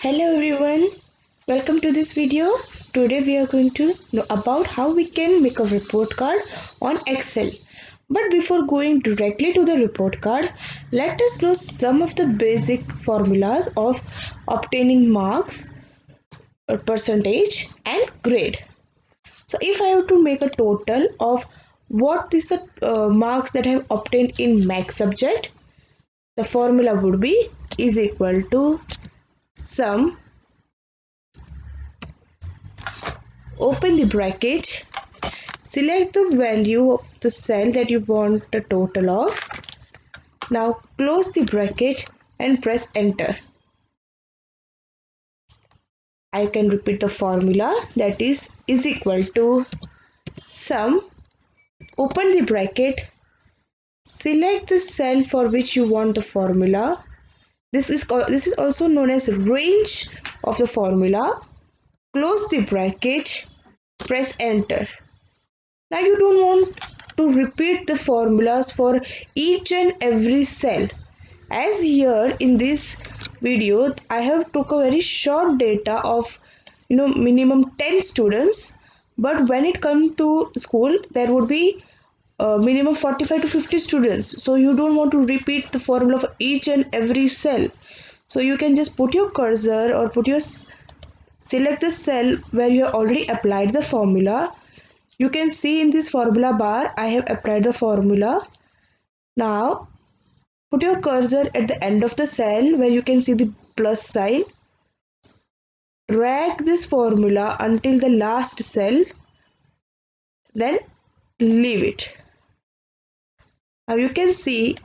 Hello everyone, welcome to this video. Today we are going to know about how we can make a report card on Excel. But before going directly to the report card, let us know some of the basic formulas of obtaining marks, percentage and grade. So if I have to make a total of what is the marks that I have obtained in max subject, the formula would be is equal to sum, open the bracket, select the value of the cell that you want the total of. Now close the bracket and press enter. I can repeat the formula, that is equal to sum, open the bracket, select the cell for which you want the formula. This is also known as range of the formula. Close the bracket, press enter. Now you don't want to repeat the formulas for each and every cell. As here in this video, I have took a very short data of minimum 10 students, but when it comes to school, there would be minimum 45 to 50 students. So you don't want to repeat the formula for each and every cell. So you can just put your cursor or select the cell where you have already applied the formula. You can see in this formula bar, I have applied the formula. Now, put your cursor at the end of the cell where you can see the plus sign. Drag this formula until the last cell, then leave it. Now you can see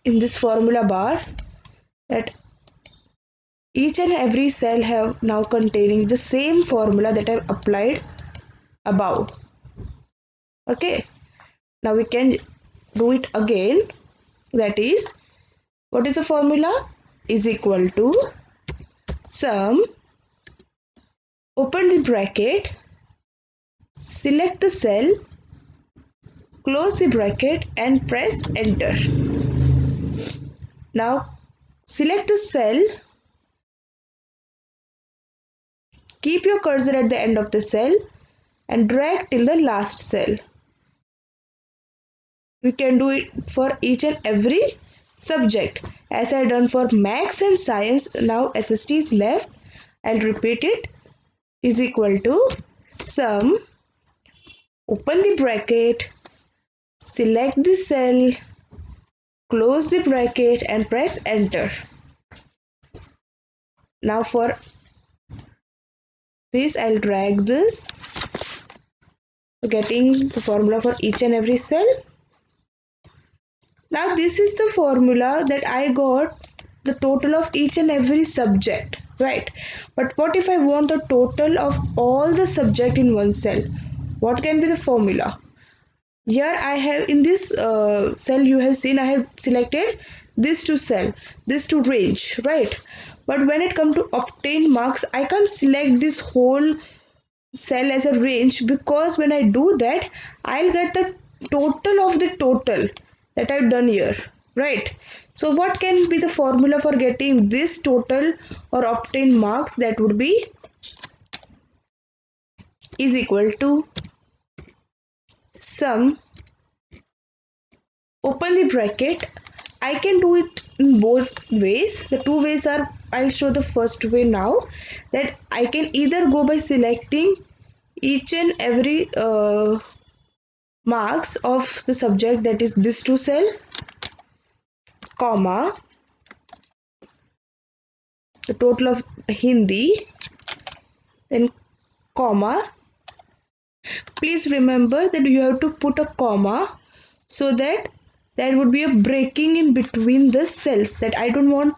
in this formula bar that each and every cell have now containing the same formula that I have applied above. Okay, now we can do it again. That is, what is the formula? Is equal to sum, open the bracket, select the cell, close the bracket and press enter. Now select the cell, keep your cursor at the end of the cell and drag till the last cell. We can do it for each and every subject. As I done for maths and science, now SST is left. I'll repeat it. Is equal to sum, open the bracket, select the cell, close the bracket and press enter. Now for this, I'll drag this, getting the formula for each and every cell. Now this is the formula that I got the total of each and every subject, right? But what if I want the total of all the subject in one cell? What can be the formula? Here I have in this cell, you have seen I have selected this to cell, this to range, right? But when it comes to obtain marks, I can't select this whole cell as a range, because when I do that, I'll get the total of the total that I've done here, right? So what can be the formula for getting this total or obtain marks? That would be is equal to sum, open the bracket. I can do it in both ways. The two ways are, I'll show the first way now, that I can either go by selecting each and every marks of the subject, that is this to cell, comma, the total of Hindi, then comma. Please remember that you have to put a comma, so that there would be a breaking in between the cells, that I don't want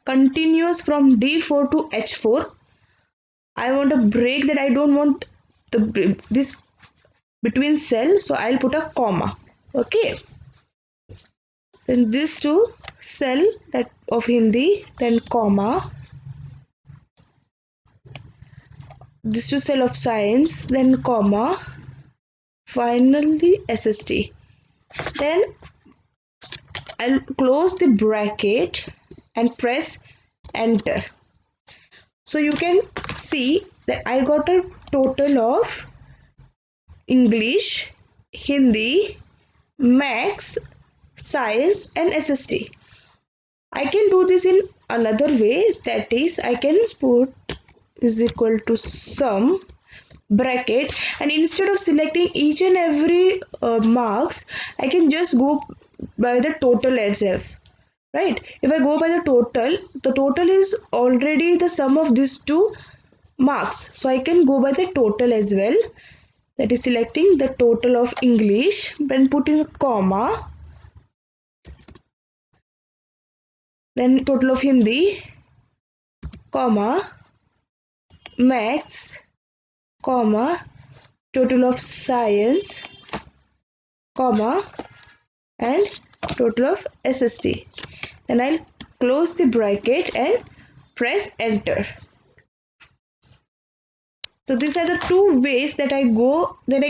continuous from D4 to H4. I want a break, that I don't want this between cell, so I'll put a comma. Okay, then this to cell, that of Hindi, then comma, this to cell of science, then comma, finally SST. Then I'll close the bracket and press enter. So you can see that I got a total of English, Hindi, Maths, Science and SST. I can do this in another way, that is I can put is equal to sum bracket, and instead of selecting each and every marks, I can just go by the total itself, right? If I go by the total is already the sum of these two marks, so I can go by the total as well, that is selecting the total of English, then put in a comma, then total of Hindi, comma, Maths, comma, total of Science, comma, and total of SST. Then I'll close the bracket and press enter. So these are the two ways that I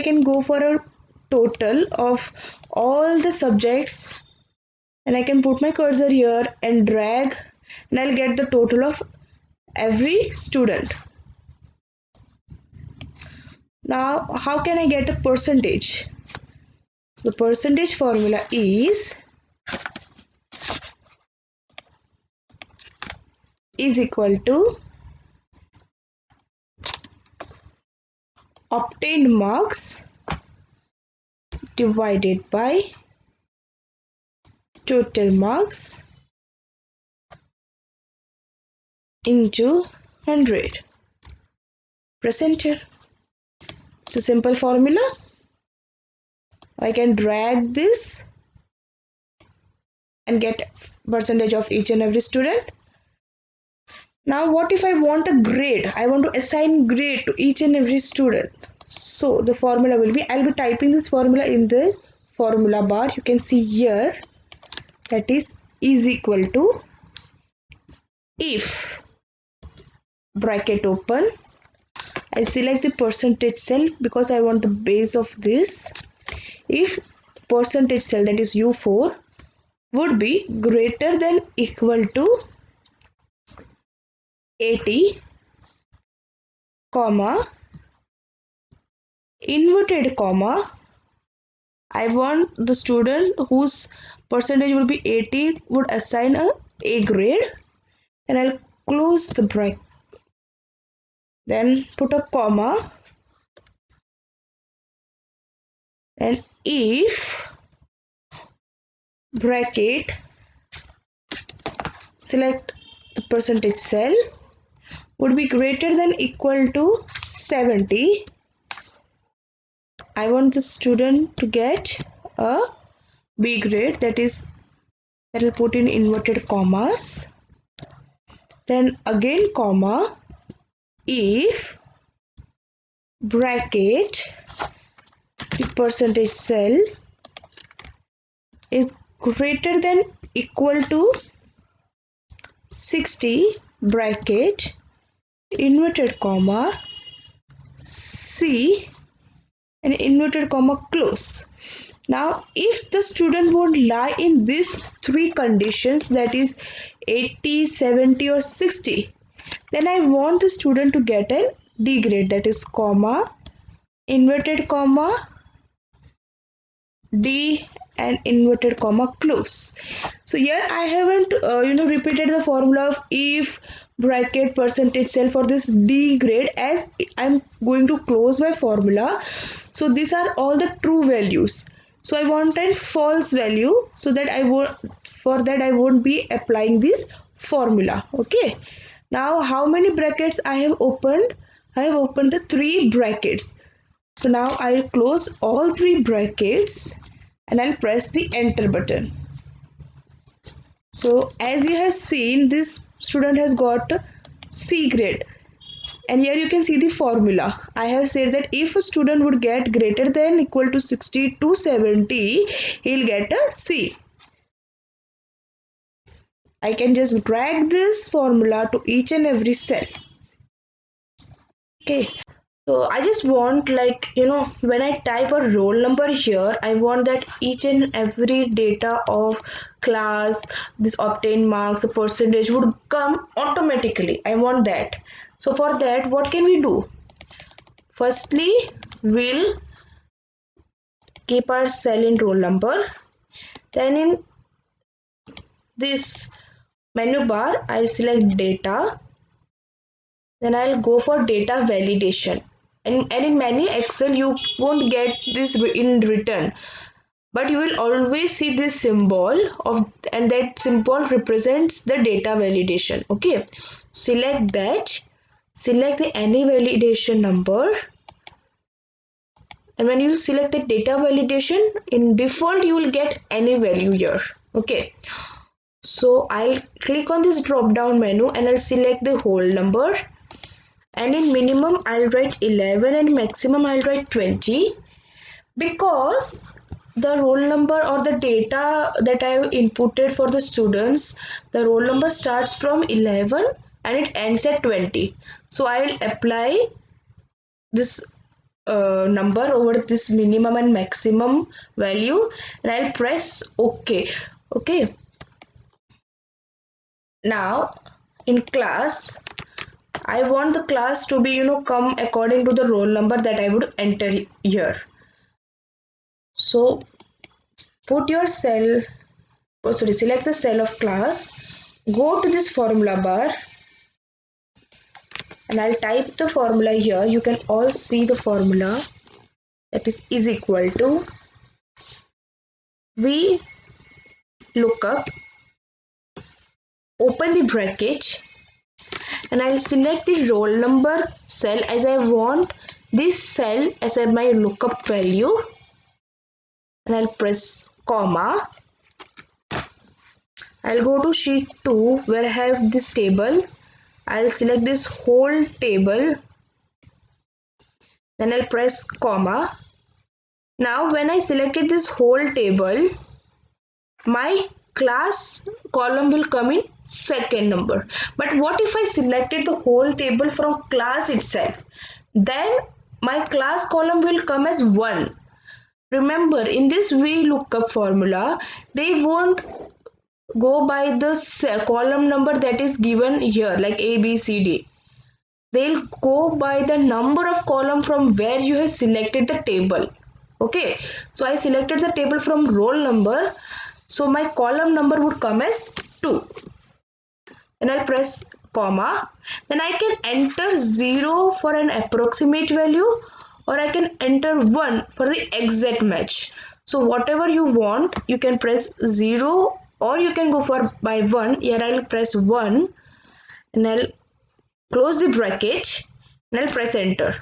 can go for a total of all the subjects, and I can put my cursor here and drag, and I'll get the total of every student. Now how can I get a percentage? So the percentage formula is equal to obtained marks divided by total marks into 100. Press enter. It's a simple formula. I can drag this and get percentage of each and every student. Now what if I want a grade? I want to assign grade to each and every student. So the formula will be, I'll be typing this formula in the formula bar. You can see here, that is equal to, if bracket open, I select the percentage cell because I want the base of this. If percentage cell, that is U4, would be greater than equal to 80, comma, inverted comma, I want the student whose percentage will be 80 would assign A grade, and I'll close the bracket, then put a comma, and if bracket select the percentage cell would be greater than equal to 70, I want the student to get a B grade, that will put in inverted commas, then again comma, if bracket the percentage cell is greater than equal to 60, bracket inverted comma C and inverted comma close. Now if the student would lie in these three conditions, that is 80, 70 or 60, then I want the student to get an D grade, that is comma, inverted comma, D and inverted comma close. So here I haven't repeated the formula of if bracket percentage cell for this D grade, as I'm going to close my formula. So these are all the true values. So I want a false value, so that I won't be applying this formula. Okay. Now how many brackets I have opened? I have opened the 3 brackets. So now I'll close all 3 brackets and I'll press the enter button. So as you have seen, this student has got C grade, and here you can see the formula. I have said that if a student would get greater than equal to 60 to 70, he'll get a C. I can just drag this formula to each and every cell. Okay. So I just want, like, when I type a roll number here, I want that each and every data of class, this obtained marks, a percentage would come automatically. I want that. So for that, what can we do? Firstly, we'll keep our cell in roll number. Then in this menu bar, I'll select data. Then I'll go for data validation. And in many Excel, you won't get this in return, but you will always see this symbol of, and that symbol represents the data validation. Okay, select that, select the any validation number, and when you select the data validation, in default you will get any value here. Okay, so I'll click on this drop down menu and I'll select the whole number, and in minimum I'll write 11 and maximum I'll write 20, because the roll number or the data that I have inputted for the students, the roll number starts from 11 and it ends at 20. So I will apply this number over this minimum and maximum value, and I'll press OK. Okay, now in class, I want the class to be, come according to the roll number that I would enter here. So put your cell, select the cell of class, go to this formula bar, and I'll type the formula here. You can all see the formula, that is equal to V lookup, open the bracket, and I'll select the roll number cell as I want this cell as my lookup value, and I'll press comma. I'll go to sheet 2 where I have this table. I'll select this whole table, then I'll press comma. Now when I selected this whole table, my class column will come in second number. But what if I selected the whole table from class itself? Then my class column will come as 1. Remember, in this VLOOKUP formula, they won't go by the column number that is given here, like A, B, C, D. They'll go by the number of column from where you have selected the table. Okay, so I selected the table from roll number, so my column number would come as 2. Then I'll press comma. Then I can enter 0 for an approximate value, or I can enter 1 for the exact match. So whatever you want, you can press 0 or you can go for by 1. Here I'll press 1 and I'll close the bracket and I'll press enter.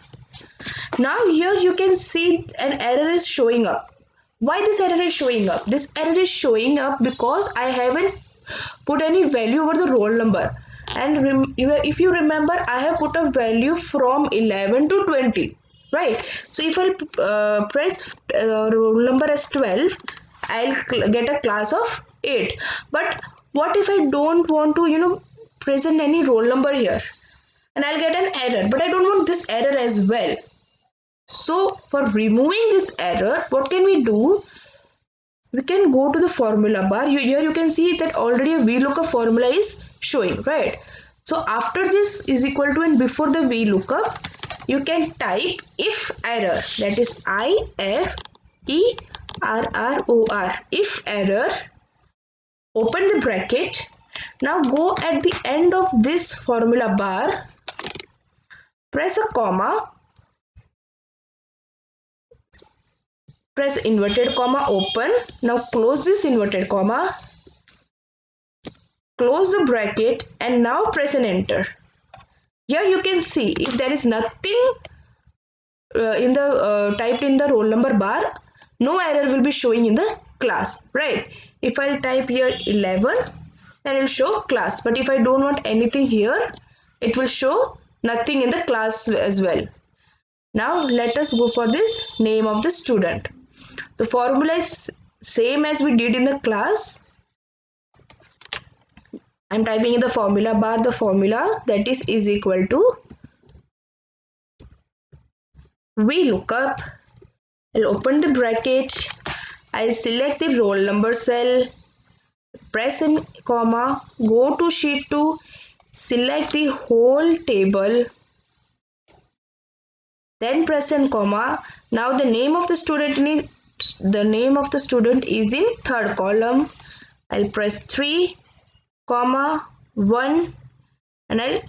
Now here you can see an error is showing up. Why this error is showing up? This error is showing up because I haven't put any value over the roll number. And if you remember, I have put a value from 11 to 20, right? So if I press roll number as 12, I'll get a class of 8. But what if I don't want to, present any roll number here? And I'll get an error, but I don't want this error as well. So for removing this error, what can we do? We can go to the formula bar. Here you can see that already a VLOOKUP formula is showing, right? So after this is equal to and before the VLOOKUP, you can type if error, that is IFERROR, if error, open the bracket. Now go at the end of this formula bar, press a comma, press inverted comma, open. Now close this inverted comma, close the bracket, and now press an enter. Here you can see if there is nothing in the typed in the roll number bar, no error will be showing in the class, right? If I type here 11, then it will show class, but if I don't want anything here, it will show nothing in the class as well. Now let us go for this name of the student. The formula is same as we did in the class. I'm typing in the formula bar the formula, that is equal to VLOOKUP. I'll open the bracket. I'll select the roll number cell, press in comma, go to sheet 2, select the whole table, then press in comma. Now the name of the student is in third column. I'll press 3, comma, 1 and I'll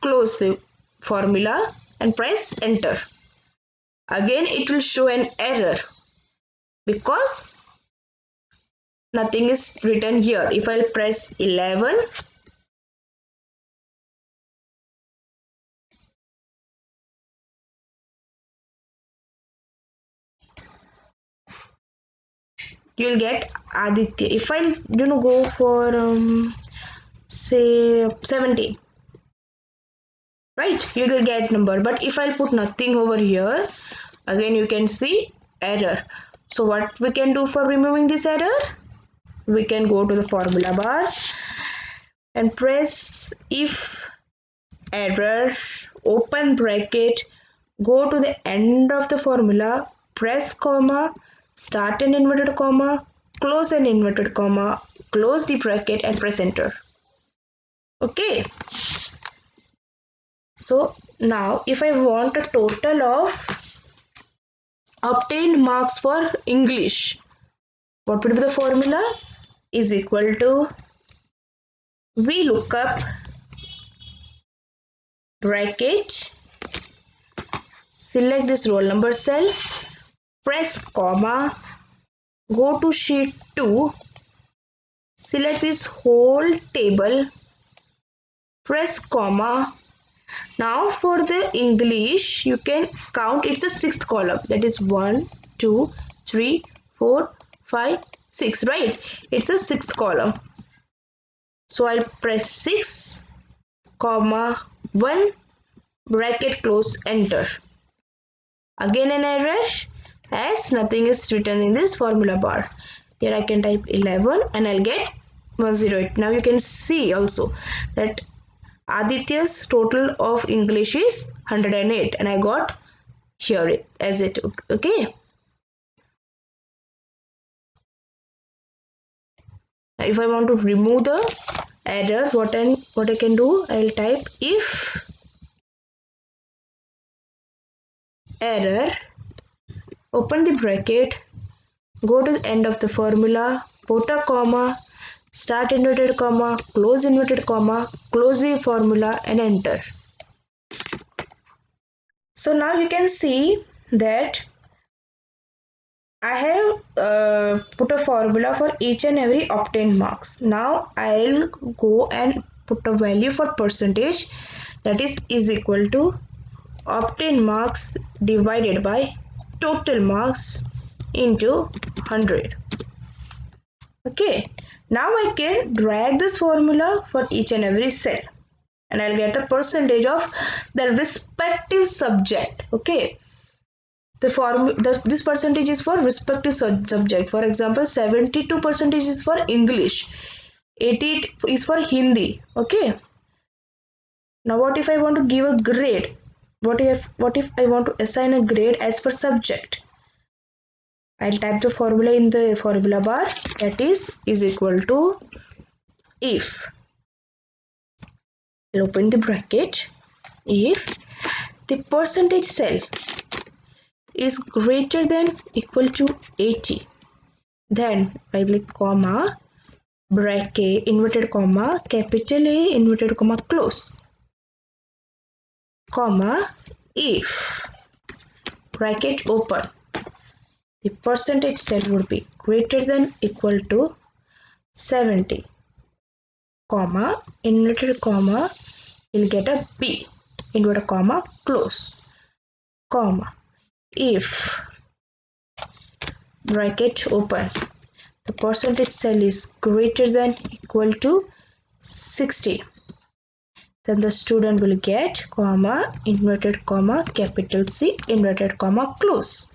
close the formula and press enter. Again it will show an error because nothing is written here. If I'll press 11, you'll get Aditya. If I go for say 17, right, you will get number. But if I'll put nothing over here, again you can see error. So what we can do for removing this error? We can go to the formula bar and press if error, open bracket, go to the end of the formula, press comma, start an inverted comma, close an inverted comma, close the bracket and press enter. Okay. So now if I want a total of obtained marks for English, what would be the formula? Is equal to VLOOKUP bracket, select this roll number cell, press comma, go to sheet 2, select this whole table, press comma. Now for the English you can count, it's a sixth column, that is 1, 2, 3, 4, 5, 6, right? It's a sixth column. So I'll press 6, comma, 1, bracket close, enter. Again an error as nothing is written in this formula bar. Here I can type 11 and I'll get 108. Now you can see also that Aditya's total of English is 108 and I got here as it. Okay. If I want to remove the error, what I can do, I'll type if error, open the bracket, go to the end of the formula, put a comma, start inverted comma, close inverted comma, close the formula and enter. So now you can see that I have put a formula for each and every obtained marks. Now I'll go and put a value for percentage, that is equal to obtained marks divided by total marks into 100. Okay, now I can drag this formula for each and every cell and I'll get a percentage of the respective subject. Okay, this percentage is for respective subject. For example, 72% is for English, 80 is for Hindi. Okay, now what if I want to give a grade? What if I want to assign a grade as per subject? I'll type the formula in the formula bar, that is equal to if, I'll open the bracket, if the percentage cell is greater than equal to 80, then I will comma, bracket, inverted comma, capital A, inverted comma, close, comma, if, bracket open, the percentage cell would be greater than equal to 70, comma, inverted comma, you'll get a B, inverted comma, close, comma, if, bracket open, the percentage cell is greater than equal to 60, then the student will get comma, inverted comma, capital C, inverted comma, close.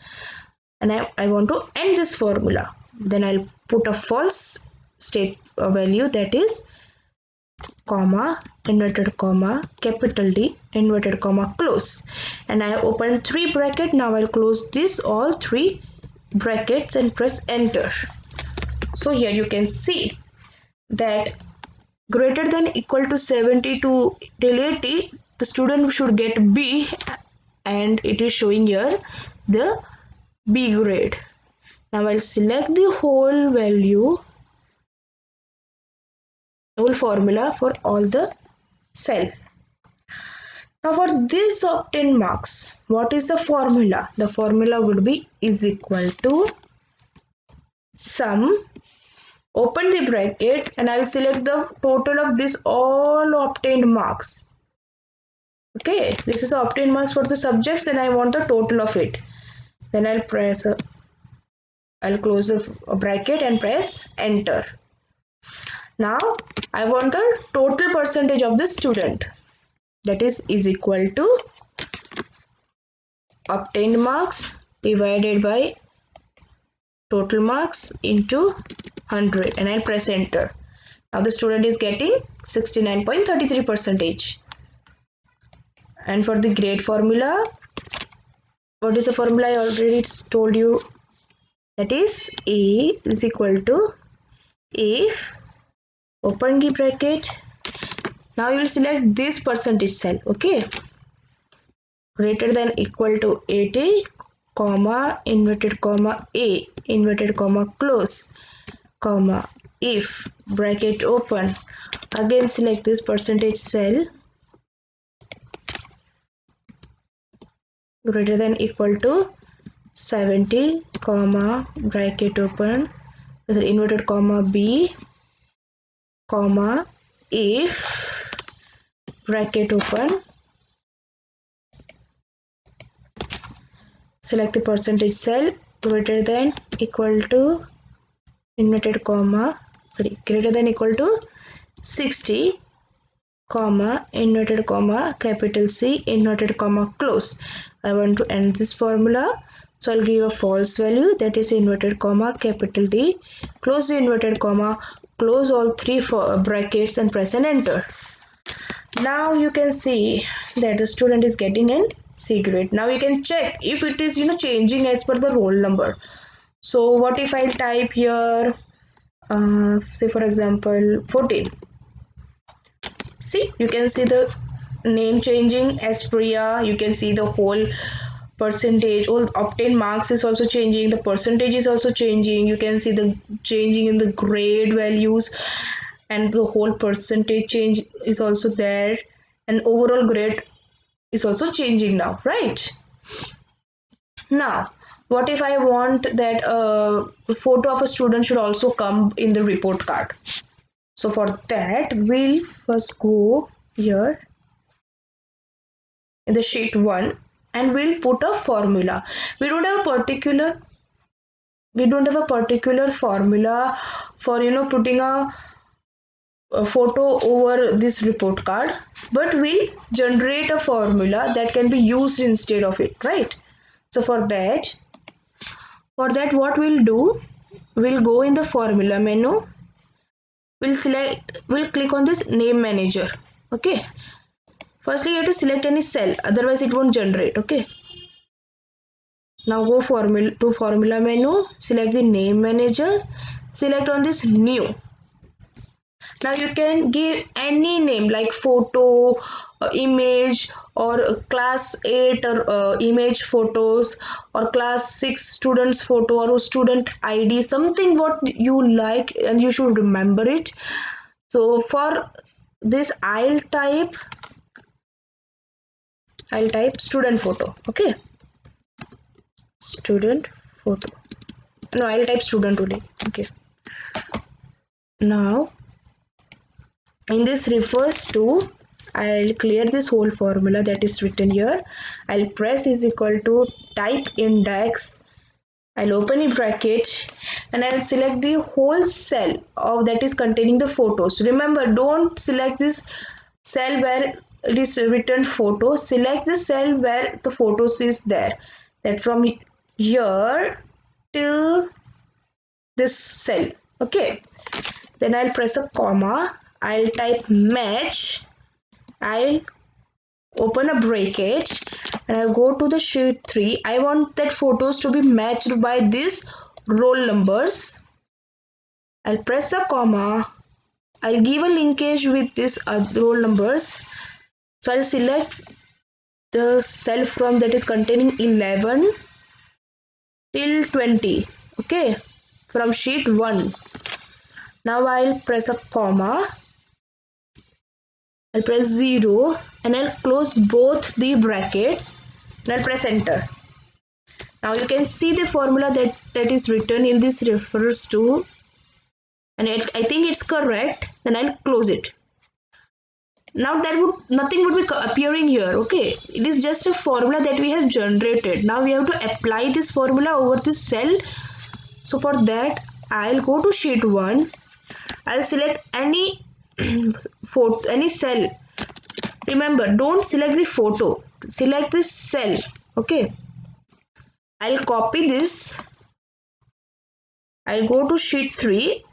And I want to end this formula, then I'll put a false state value, that is comma, inverted comma, capital D, inverted comma, close. And I have opened 3 brackets. Now I'll close this all 3 brackets and press enter. So here you can see that greater than equal to 70 to till 80, the student should get B, and it is showing here the B grade. Now I'll select the whole value, whole formula for all the cell. Now for this obtained marks, what is the formula? The formula would be is equal to sum, open the bracket, and I will select the total of this all obtained marks. Okay, this is the obtained marks for the subjects and I want the total of it. Then I'll close the bracket and press enter. Now I want the total percentage of the student, that is equal to obtained marks divided by total marks into 100, and I'll press enter. Now the student is getting 69.33%. And for the grade formula, what is the formula? I already told you, that is A is equal to, if, open the bracket, now you will select this percentage cell, okay, greater than equal to 80, comma, inverted comma, A, inverted comma, close, comma, if, bracket open, again select this percentage cell, greater than equal to 70, comma, bracket open, inverted comma, B, comma, if, bracket open, select the percentage cell, greater than equal to, inverted comma, greater than equal to 60, comma, inverted comma, capital C, inverted comma, close. I want to end this formula, so I'll give a false value, that is inverted comma, capital D, close the inverted comma, close all 3 brackets and press and enter. Now you can see that the student is getting an C grade. Now you can check if it is changing as per the roll number. So what if I type here say for example 14. See, you can see the name changing as Priya. You can see the whole percentage, all obtained marks is also changing, the percentage is also changing. You can see the changing in the grade values, and the whole percentage change is also there, and overall grade is also changing now, right? Now what if I want that a photo of a student should also come in the report card? So for that we'll first go here in the sheet 1 and we'll put a formula. We don't have a particular formula for putting a photo over this report card, but we'll generate a formula that can be used instead of it, right? So for that what we'll do, we'll go in the formula menu, we'll click on this name manager. Okay, firstly you have to select any cell, otherwise it won't generate. Okay, now go to formula menu, select the name manager, select on this new. Now you can give any name like photo, image, or class 8 or image photos, or class 6 students photo, or student ID, something what you like and you should remember it. So for this I'll type student photo. Okay, student photo. No, I'll type student only. Okay, now in this refers to, I'll clear this whole formula that is written here. I'll press is equal to type index, I'll open a bracket, and I'll select the whole cell of that is containing the photos. Remember, don't select this cell where it is written photo, select the cell where the photos is there, that from here till this cell. Okay, then I'll press a comma, I'll type match. I'll open a bracket and I'll go to the sheet 3. I want that photos to be matched by these roll numbers. I'll press a comma. I'll give a linkage with this roll numbers. So I'll select the cell from that is containing 11 till 20. Okay, from sheet 1. Now I'll press a comma. I'll press 0 and I'll close both the brackets and I'll press enter. Now you can see the formula that is written in this refers to, and I think it's correct. Then I'll close it. Now nothing would be appearing here. Okay, it is just a formula that we have generated. Now we have to apply this formula over this cell. So for that I'll go to sheet 1. I'll select any photo, any cell. Remember, don't select the photo, select the cell. Okay, I'll copy this. I'll go to sheet 3.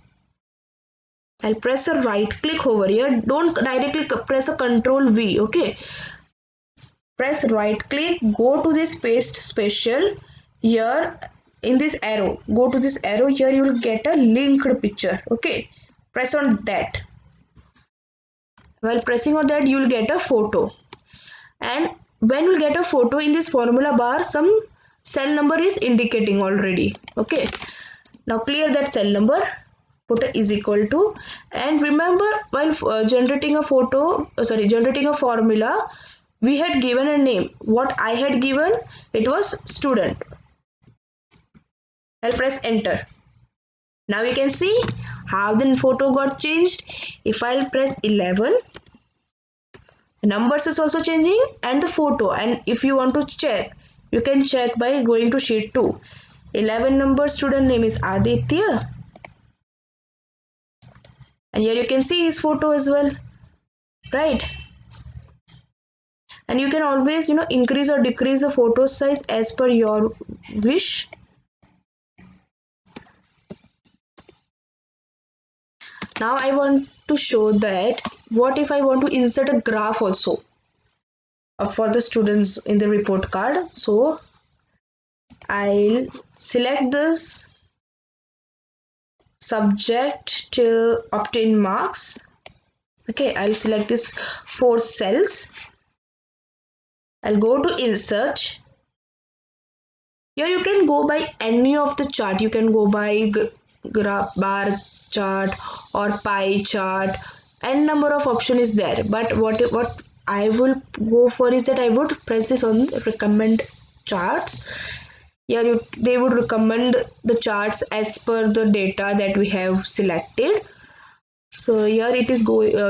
I'll press a right click over here. Don't directly press a control V. Okay, press right click, go to this paste special. Here in this arrow, go to this arrow. Here you will get a linked picture. Okay, press on that. While pressing on that, you will get a photo. And when you get a photo in this formula bar, some cell number is indicating already. Okay, now clear that cell number, put a is equal to, and remember while generating a generating a formula, we had given a name. What I had given, it was student. I'll press enter. Now you can see how the photo got changed. If I'll press 11, numbers is also changing and the photo. And if you want to check, you can check by going to sheet 2. 11 number student name is Aditya, and here you can see his photo as well, right? And you can always increase or decrease the photo size as per your wish. Now I want to show that what if I want to insert a graph also for the students in the report card. So I'll select this subject till obtain marks. Okay, I'll select this 4 cells. I'll go to insert. Here you can go by any of the chart. You can go by graph bar chart or pie chart. N number of option is there. But what I will go for is that I would press this on recommend charts. Here they would recommend the charts as per the data that we have selected. So here it is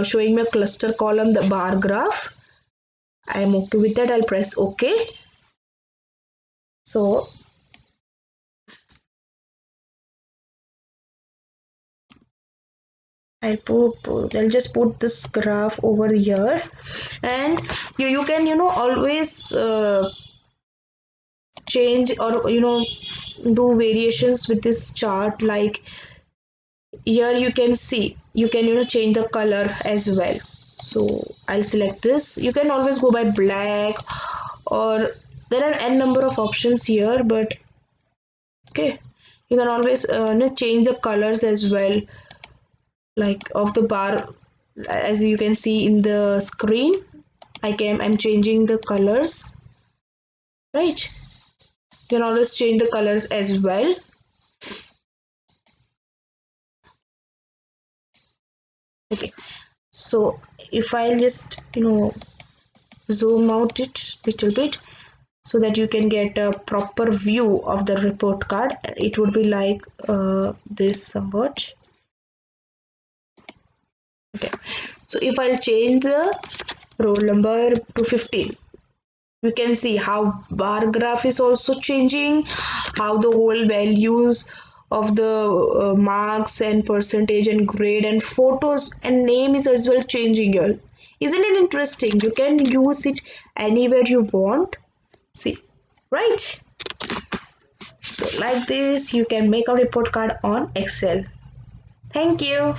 showing me a cluster column, the bar graph. I am okay with that. I'll press OK. So I'll just put this graph over here, and you can always change or do variations with this chart. Like here you can see you can change the color as well. So I'll select this. You can always go by black, or there are n number of options here, but okay, you can always change the colors as well, like of the bar. As you can see in the screen, I'm changing the colors, right? You can always change the colors as well. Okay, so if I'll just zoom out it little bit so that you can get a proper view of the report card, it would be like this somewhat. Okay, so if I'll change the roll number to 15, you can see how bar graph is also changing, how the whole values of the marks and percentage and grade and photos and name is as well changing here. Isn't it interesting? You can use it anywhere you want. See, right? So like this, you can make a report card on Excel. Thank you.